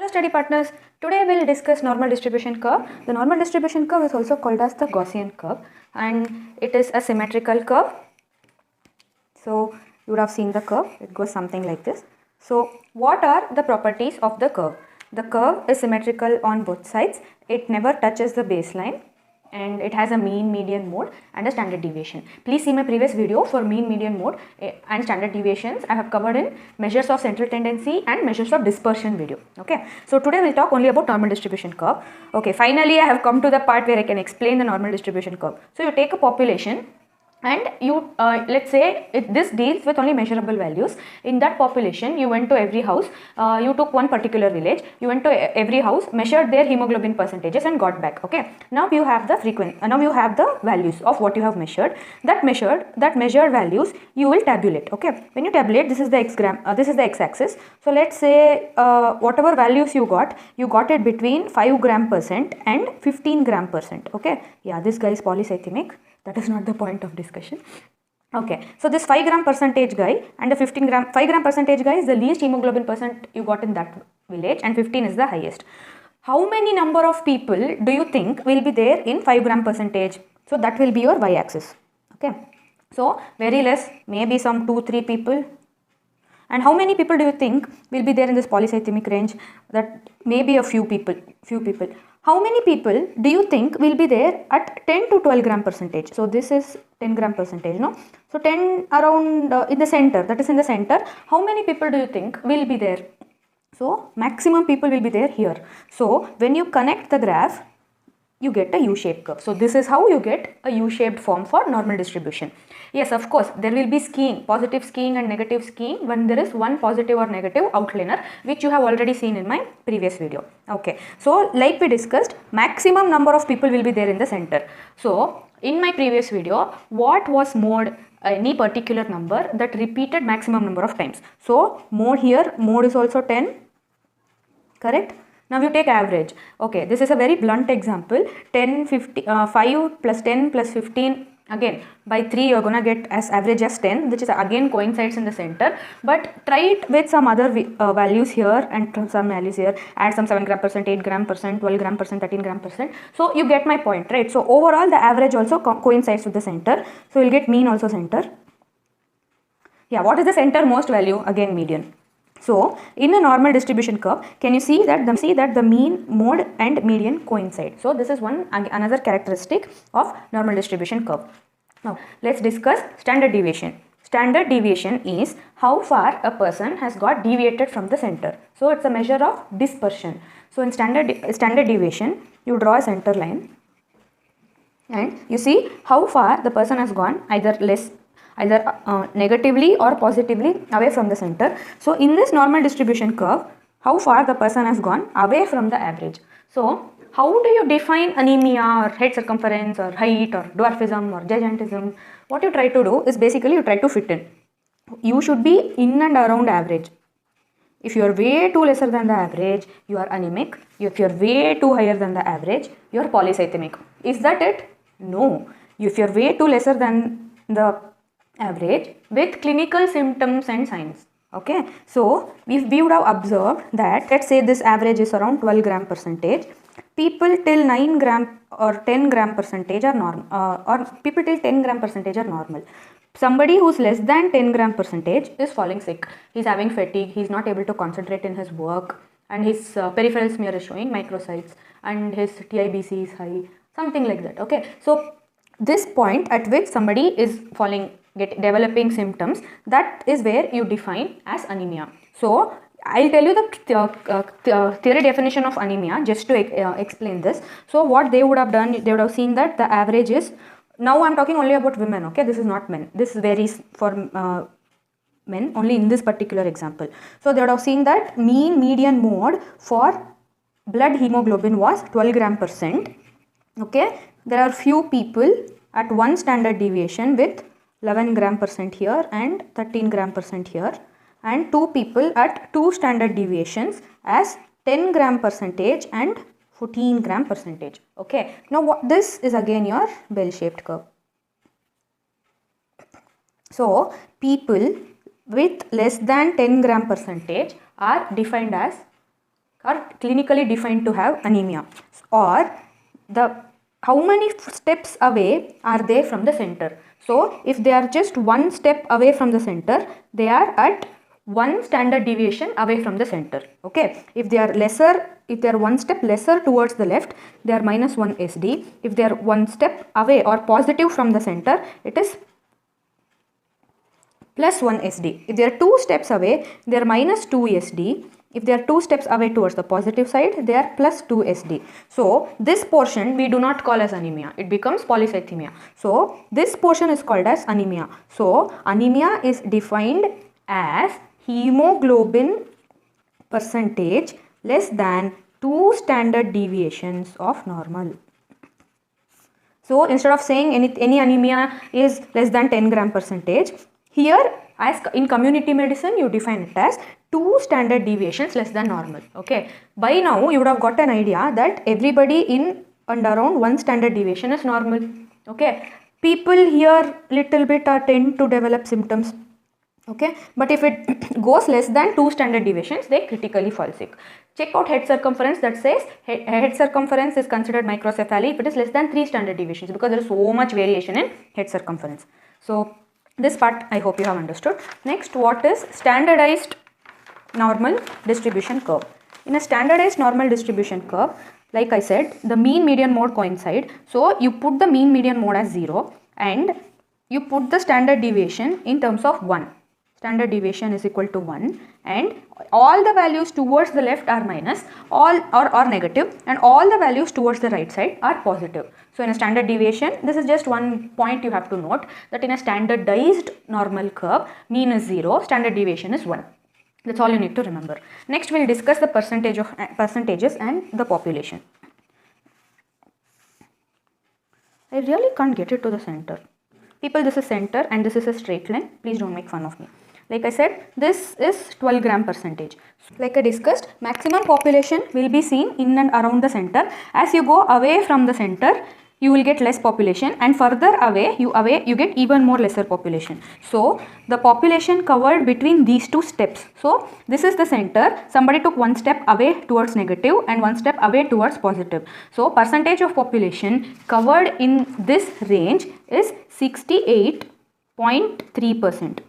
study partners, today we'll discuss normal distribution curve. The normal distribution curve is also called as the Gaussian curve and it is a symmetrical curve. So you would have seen the curve, it goes something like this. So what are the properties of the curve? The curve is symmetrical on both sides, it never touches the baseline, and it has a mean, median, mode and a standard deviation. Please see my previous video for mean, median, mode and standard deviations. I have covered in measures of central tendency and measures of dispersion video. Okay, so today we'll talk only about normal distribution curve. Okay, finally I have come to the part where I can explain the normal distribution curve. So you take a population and you let's say this deals with only measurable values. In that population you went to every house, you took one particular village, you went to every house, measured their hemoglobin percentages and got back. Okay, now you have the now you have the values of what you have measured. That measured values you will tabulate. Okay, when you tabulate, this is the this is the x-axis. So let's say whatever values you got it between 5 gram percent and 15 gram percent. Okay, yeah, this guy is polycythemic. That is not the point of discussion. Okay, so this 5 gram percentage guy and the 5 gram percentage guy is the least hemoglobin percent you got in that village, and 15 is the highest. How many number of people do you think will be there in 5 gram percentage? So that will be your y-axis. Okay, so very less, maybe some 2-3 people. And how many people do you think will be there in this polycythemic range? That may be a few people. How many people do you think will be there at 10 to 12 gram percentage? So this is 10 gram percentage, no? So 10 around in the center, that is in the center. How many people do you think will be there? So maximum people will be there here. So when you connect the graph, you get a U-shaped curve. So this is how you get a U-shaped form for normal distribution. Yes, of course, there will be skiing, positive skiing and negative skiing when there is one positive or negative outliner, which you have already seen in my previous video. Okay, so like we discussed, maximum number of people will be there in the center. So in my previous video, what was mode? Any particular number that repeated maximum number of times. So mode here, mode is also 10, correct? Now you take average. Okay, this is a very blunt example. 5 plus 10 plus 15, again by 3 you are gonna get as average as 10, which is again coincides in the center. But try it with some other values here and some values here. Add some 7 gram percent, 8 gram percent, 12 gram percent, 13 gram percent. So you get my point, right? So overall the average also coincides with the center. So you'll get mean also center. Yeah, what is the center most value? Again median. So in a normal distribution curve, can you see that the mean, mode and median coincide? So this is another characteristic of normal distribution curve. Now let's discuss standard deviation. Standard deviation is how far a person has got deviated from the center. So it's a measure of dispersion. So in standard deviation, you draw a center line and you see how far the person has gone, either negatively or positively away from the center. So in this normal distribution curve, how far the person has gone away from the average. So how do you define anemia or head circumference or height or dwarfism or gigantism? What you try to do is basically you try to fit in. You should be in and around average. If you are way too lesser than the average, you are anemic. If you are way too higher than the average, you are polycythemic. Is that it? No. If you are way too lesser than the average with clinical symptoms and signs. Okay, so we would have observed that, let's say this average is around 12 gram percentage. People till 9 gram or 10 gram percentage are normal, or people till 10 gram percentage are normal. Somebody who's less than 10 gram percentage is falling sick. He's having fatigue, he's not able to concentrate in his work, and his peripheral smear is showing microcytes, and his TIBC is high, something like that. Okay, so this point at which somebody is developing symptoms, that is where you define as anemia. So I'll tell you the theory definition of anemia just to explain this. So what they would have done, they would have seen that the average is, now I'm talking only about women, okay, this is not men, this varies for men only in this particular example. So they would have seen that mean, median, mode for blood hemoglobin was 12 gram percent. Okay, there are few people at one standard deviation with 11 gram percent here and 13 gram percent here, and 2 people at 2 standard deviations as 10 gram percentage and 14 gram percentage. Okay, now this is again your bell-shaped curve. So people with less than 10 gram percentage are defined as, or clinically defined to have anemia, or how many steps away are they from the center. So if they are just one step away from the center, they are at one standard deviation away from the center. Okay, if they are one step lesser towards the left, they are minus 1 SD. If they are one step away or positive from the center, it is plus 1 SD. If they are 2 steps away, they are minus 2 SD. If they are 2 steps away towards the positive side, they are plus 2 SD. So this portion we do not call as anemia. It becomes polycythemia. So this portion is called as anemia. So anemia is defined as hemoglobin percentage less than 2 standard deviations of normal. So instead of saying any anemia is less than 10 gram percentage, here as in community medicine you define it as 2 standard deviations less than normal. Okay, by now you would have got an idea that everybody in and around 1 standard deviation is normal. Okay, people here little bit tend to develop symptoms. Okay, but if it goes less than 2 standard deviations, they critically fall sick. Check out head circumference, that says head circumference is considered microcephaly if it is less than 3 standard deviations, because there is so much variation in head circumference. So this part I hope you have understood. Next, what is standardized normal distribution curve? In a standardized normal distribution curve, like I said, the mean median mode coincide. So you put the mean median mode as 0 and you put the standard deviation in terms of 1. Standard deviation is equal to 1 and all the values towards the left are minus, all or negative, and all the values towards the right side are positive. So in a standard deviation, this is just one point you have to note, that in a standardized normal curve, mean is 0, standard deviation is 1. That's all you need to remember. Next we will discuss the percentages and the population. I really can't get it to the center. People, this is center and this is a straight line. Please don't make fun of me. Like I said, this is 12 gram percentage. Like I discussed, maximum population will be seen in and around the center. As you go away from the center, you will get less population, and further away you get even more lesser population. So the population covered between these two steps. So this is the center. Somebody took one step away towards negative and one step away towards positive. So percentage of population covered in this range is 68.3%.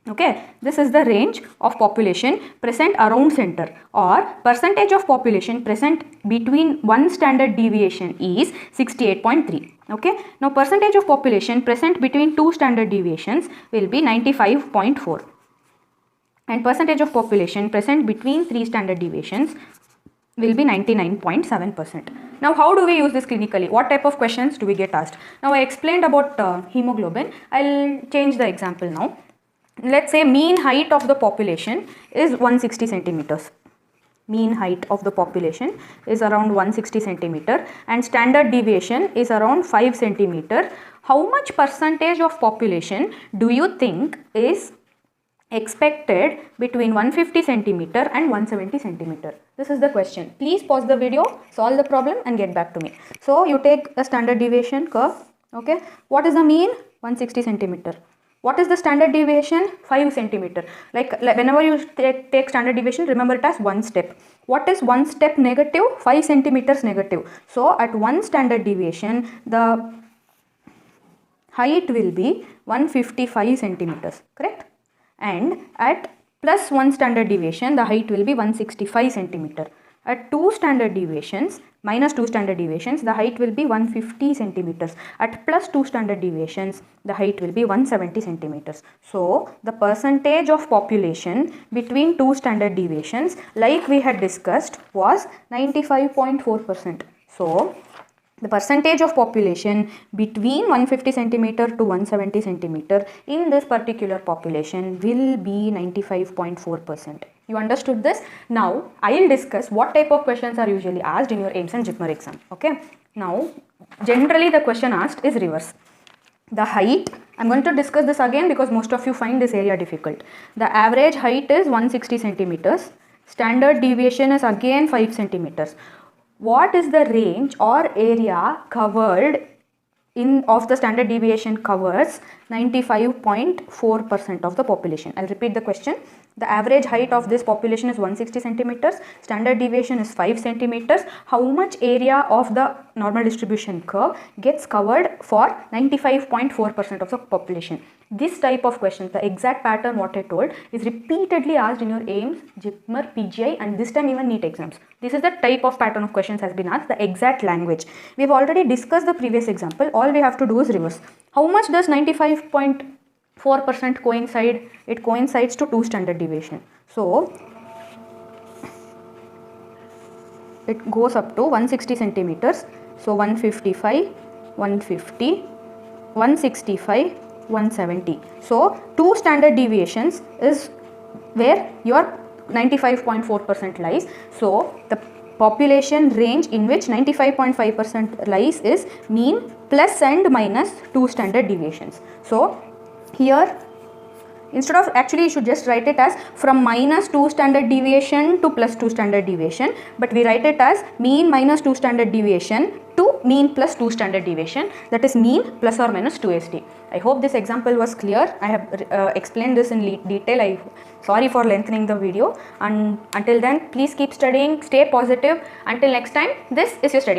Okay, this is the range of population present around center, or percentage of population present between one standard deviation is 68.3. Okay, now percentage of population present between two standard deviations will be 95.4, and percentage of population present between 3 standard deviations will be 99.7%. Now how do we use this clinically? What type of questions do we get asked? Now I explained about hemoglobin. I'll change the example now. Let's say mean height of the population is 160 centimeters. Mean height of the population is around 160 centimeter and standard deviation is around 5 centimeter. How much percentage of population do you think is expected between 150 centimeter and 170 centimeter? This is the question. Please pause the video, solve the problem and get back to me. So you take a standard deviation curve. Okay, what is the mean? 160 centimeter. What is the standard deviation? 5 centimeter. Like whenever you take standard deviation, remember it as one step. What is one step negative? 5 centimeters negative. So at one standard deviation, the height will be 155 centimeters, correct? And at plus 1 standard deviation, the height will be 165 centimeter. At 2 standard deviations, minus 2 standard deviations, the height will be 150 centimeters. At plus 2 standard deviations, the height will be 170 centimeters. So the percentage of population between 2 standard deviations, like we had discussed, was 95.4%. So the percentage of population between 150 centimeter to 170 centimeter in this particular population will be 95.4%. You understood this? Now I will discuss what type of questions are usually asked in your AIIMS and JIPMER exam. Okay. Now generally the question asked is reverse. The height, I am going to discuss this again because most of you find this area difficult. The average height is 160 centimeters. Standard deviation is again 5 centimeters. What is the range or area covered of the standard deviation covers 95.4% of the population. I'll repeat the question. The average height of this population is 160 centimeters. Standard deviation is 5 centimeters. How much area of the normal distribution curve gets covered for 95.4% of the population? This type of questions, the exact pattern what I told, is repeatedly asked in your AIIMS, JIPMER, PGI, and this time even NEET exams. This is the type of pattern of questions has been asked, the exact language. We've already discussed the previous example. All we have to do is reverse. How much does 95.4% coincide? It coincides to 2 standard deviation. So it goes up to 160 centimeters. So 155, 150, 165, 170. So 2 standard deviations is where your 95.4% lies. So the population range in which 95.5% lies is mean plus and minus 2 standard deviations. So here, instead of, actually you should just write it as from minus 2 standard deviation to plus 2 standard deviation, but we write it as mean minus 2 standard deviation to mean plus 2 standard deviation, that is mean plus or minus 2ST. I hope this example was clear. I have explained this in detail. Sorry for lengthening the video, and until then please keep studying, stay positive. Until next time, this is your study.